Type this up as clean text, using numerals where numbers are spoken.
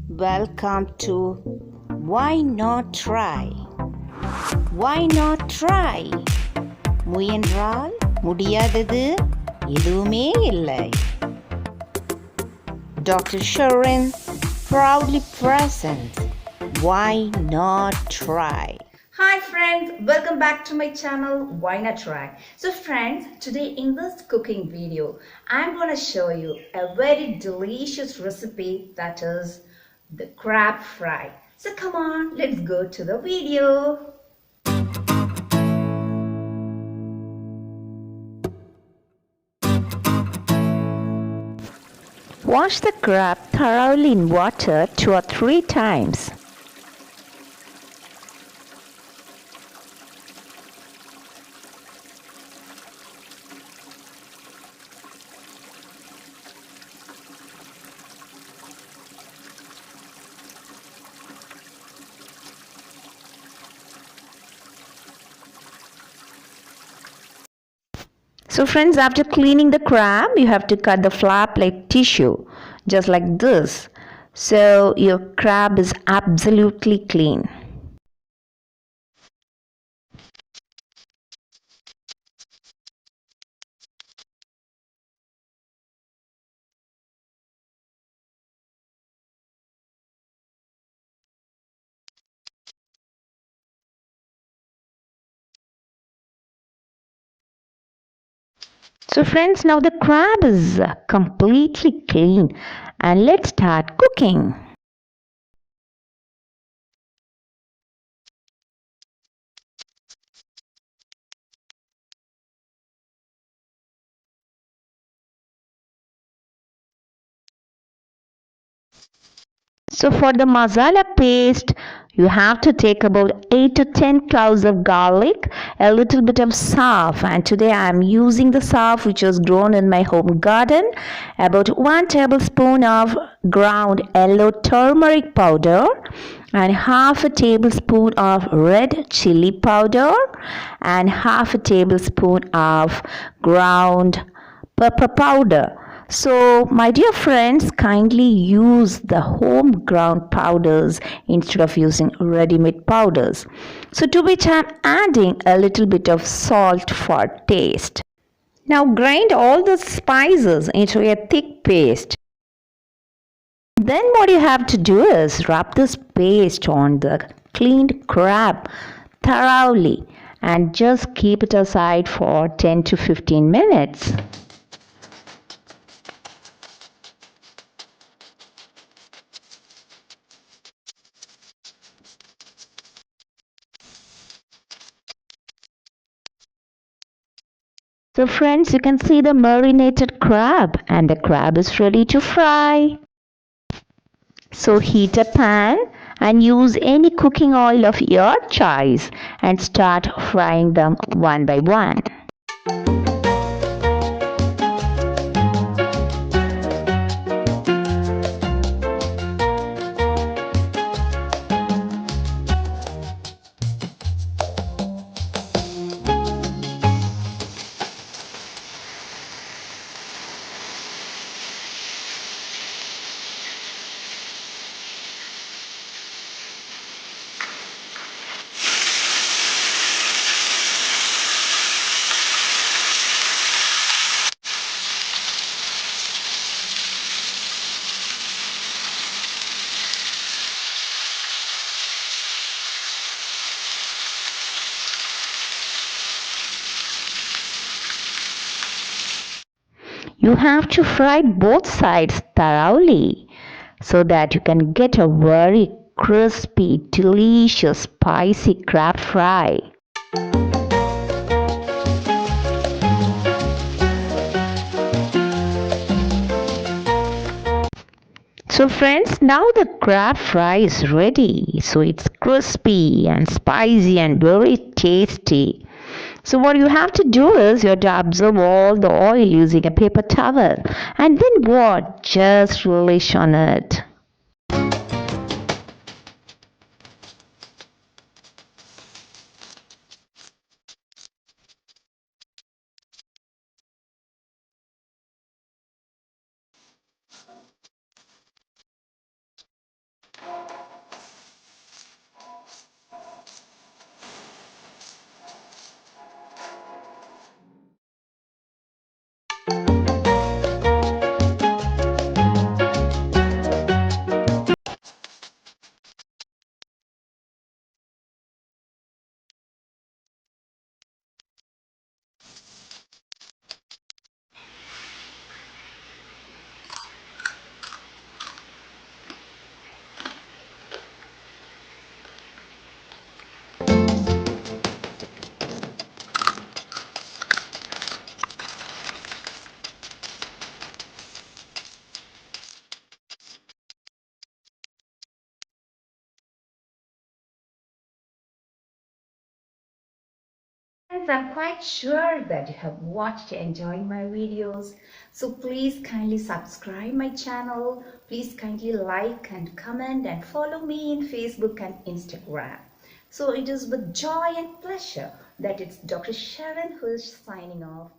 Welcome to Why Not Try? Why not try? முயன்றால் முடியாதது எதுவுமே இல்லை. Dr. Sharon proudly presents Why Not Try? Hi friends, welcome back to my channel Why Not Try. So friends, today in this cooking video I'm going to show you a very delicious recipe, that is the crab fry. So come on, let's go to the video. Wash the crab thoroughly in water 2 or 3 times. So friends, after cleaning the crab, you have to cut the flap like tissue, just like this. So your crab is absolutely clean. So friends, now the crab is completely clean and let's start cooking. So for the masala paste, you have to take about 8 to 10 cloves of garlic, a little bit of saff, and today I am using the saff which was grown in my home garden, about 1 tablespoon of ground yellow turmeric powder, and half a tablespoon of red chili powder, and half a tablespoon of ground pepper powder. So, my dear friends, kindly use the home ground powders instead of using ready-made powders. So, to which I am adding a little bit of salt for taste. Now, grind all the spices into a thick paste. Then, what you have to do is rub this paste on the cleaned crab thoroughly and just keep it aside for 10 to 15 minutes. So friends, you can see the marinated crab and the crab is ready to fry. So heat a pan and use any cooking oil of your choice and start frying them one by one. You have to fry both sides thoroughly so that you can get a very crispy, delicious, spicy crab fry. So friends, now the crab fry is ready. So it's crispy and spicy and very tasty. So what you have to do is you have to absorb all the oil using a paper towel. And then what? Just relish on it. Friends, I'm quite sure that you have watched and enjoyed my videos. So please kindly subscribe my channel. Please kindly like and comment and follow me in Facebook and Instagram. So it is with joy and pleasure that it's Dr. Sharon who is signing off.